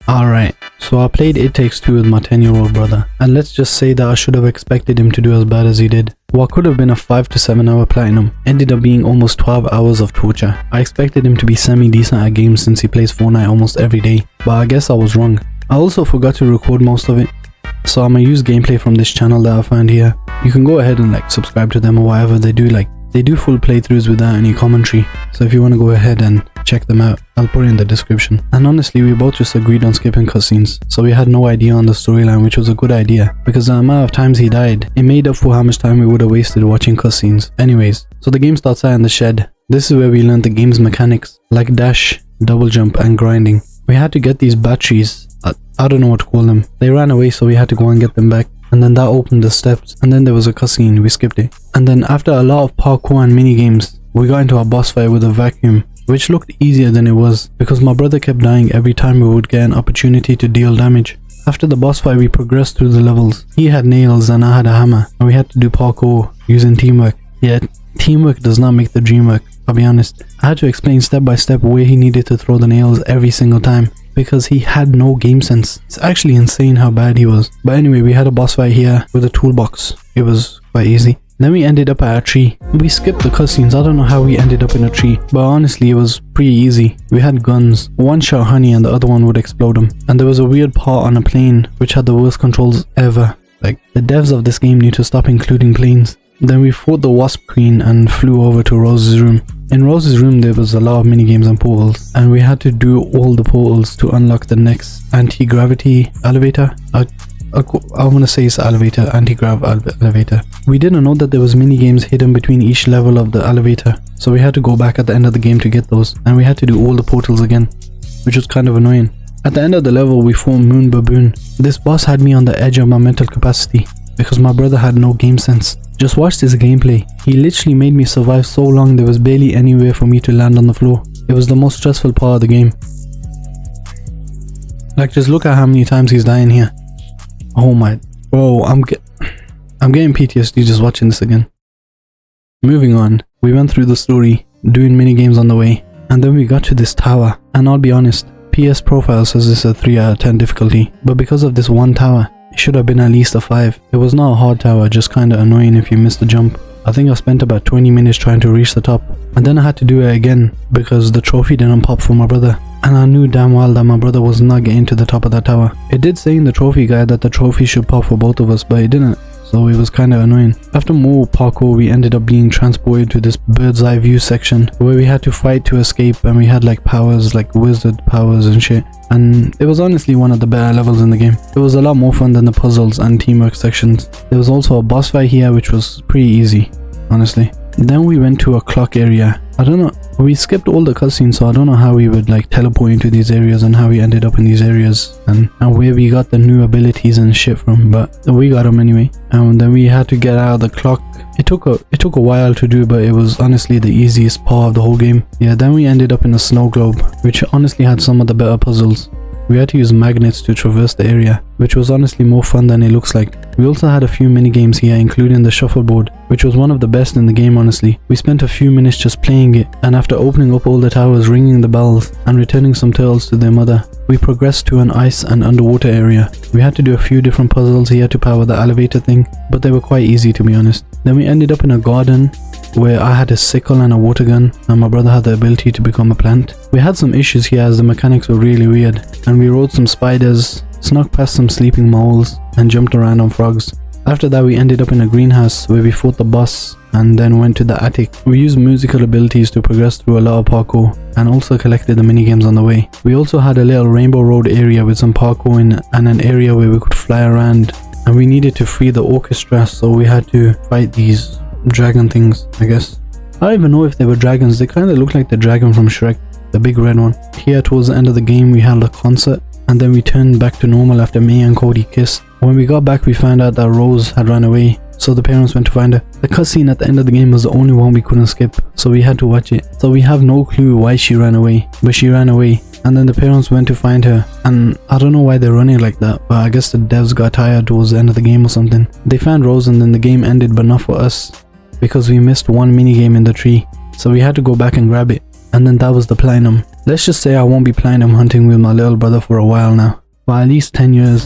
Alright, so I played It Takes Two with my 10-year-old brother, and let's just say that I should have expected him to do as bad as he did. What could have been a 5 to 7 hour platinum ended up being almost 12 hours of torture. I expected him to be semi-decent at games since he plays Fortnite almost every day, but I guess I was wrong. I also forgot to record most of it, so I'm gonna use gameplay from this channel that I found here. You can go ahead and subscribe to them or whatever. They do full playthroughs without any commentary, so if you want to go ahead and check them out, I'll put it in the description. And honestly, we both just agreed on skipping cutscenes, so we had no idea on the storyline, which was a good idea because the amount of times he died, it made up for how much time we would have wasted watching cutscenes. Anyways, so the game starts out in the shed. This is where we learned the game's mechanics, like dash, double jump and grinding. We had to get these batteries, I don't know what to call them. They ran away, so we had to go and get them back. And then that opened the steps, and then there was a cutscene, we skipped it. And then after a lot of parkour and mini games, we got into a boss fight with a vacuum, which looked easier than it was because my brother kept dying every time we would get an opportunity to deal damage. After the boss fight, we progressed through the levels. He had nails and I had a hammer, and we had to do parkour using teamwork. Yeah, teamwork does not make the dream work, I'll be honest. I had to explain step by step where he needed to throw the nails every single time, because he had no game sense. It's actually insane how bad he was. But anyway, we had a boss fight here with a toolbox. It was quite easy. Then we ended up at a tree. We skipped the cutscenes. I don't know how we ended up in a tree, but honestly it was pretty easy. We had guns. One shot honey and the other one would explode him. And there was a weird part on a plane which had the worst controls ever. The devs of this game need to stop including planes. Then we fought the Wasp Queen and flew over to Rose's room. In Rose's room there was a lot of minigames and portals, and we had to do all the portals to unlock the next anti-gravity elevator. I want to say it's elevator, anti-grav elevator. We didn't know that there was minigames hidden between each level of the elevator, so we had to go back at the end of the game to get those, and we had to do all the portals again, which was kind of annoying. At the end of the level we fought Moon Baboon. This boss had me on the edge of my mental capacity because my brother had no game sense. Just watch this gameplay. He literally made me survive so long there was barely anywhere for me to land on the floor. It was the most stressful part of the game. Just look at how many times he's dying here. Oh my, bro, I'm getting PTSD just watching this again. Moving on, we went through the story, doing mini games on the way, and then we got to this tower. And I'll be honest, PS Profile says it's a 3 out of 10 difficulty, but because of this one tower, it should have been at least a 5. It was not a hard tower, just kinda annoying if you missed the jump. I think I spent about 20 minutes trying to reach the top, and then I had to do it again because the trophy didn't pop for my brother. And I knew damn well that my brother was not getting to the top of that tower. It did say in the trophy guide that the trophy should pop for both of us, but it didn't, so it was kinda annoying. After more parkour, we ended up being transported to this bird's eye view section where we had to fight to escape, and we had powers, wizard powers and shit. And it was honestly one of the better levels in the game. It was a lot more fun than the puzzles and teamwork sections. There was also a boss fight here which was pretty easy, honestly. Then we went to a clock area. I don't know, we skipped all the cutscenes, so I don't know how we would teleport into these areas and how we ended up in these areas and where we got the new abilities and shit from, but we got them anyway. And then we had to get out of the clock. It took a while to do, but it was honestly the easiest part of the whole game. Yeah, then we ended up in a snow globe, which honestly had some of the better puzzles. We had to use magnets to traverse the area, which was honestly more fun than it looks like. We also had a few mini games here, including the shuffleboard, which was one of the best in the game honestly. We spent a few minutes just playing it, and after opening up all the towers, ringing the bells, and returning some turtles to their mother, we progressed to an ice and underwater area. We had to do a few different puzzles here to power the elevator thing, but they were quite easy to be honest. Then we ended up in a garden where I had a sickle and a water gun, and my brother had the ability to become a plant. We had some issues here as the mechanics were really weird, and we rode some spiders, snuck past some sleeping moles, and jumped around on frogs. After that we ended up in a greenhouse where we fought the boss and then went to the attic. We used musical abilities to progress through a lot of parkour and also collected the minigames on the way. We also had a little Rainbow Road area with some parkour in and an area where we could fly around, and we needed to free the orchestra, so we had to fight these dragon things, I guess. I don't even know if they were dragons. They kind of look like the dragon from Shrek, the big red one. Here towards the end of the game we held a concert, and then we turned back to normal after May and Cody kissed. When we got back we found out that Rose had run away, so the parents went to find her. The cutscene at the end of the game was the only one we couldn't skip, so we had to watch it. So we have no clue why she ran away, but she ran away, and then the parents went to find her, and I don't know why they're running like that, but I guess the devs got tired towards the end of the game or something. They found Rose and then the game ended, but not for us, because we missed one minigame in the tree, so we had to go back and grab it, and then that was the platinum. Let's just say I won't be platinum hunting with my little brother for a while now. For at least 10 years.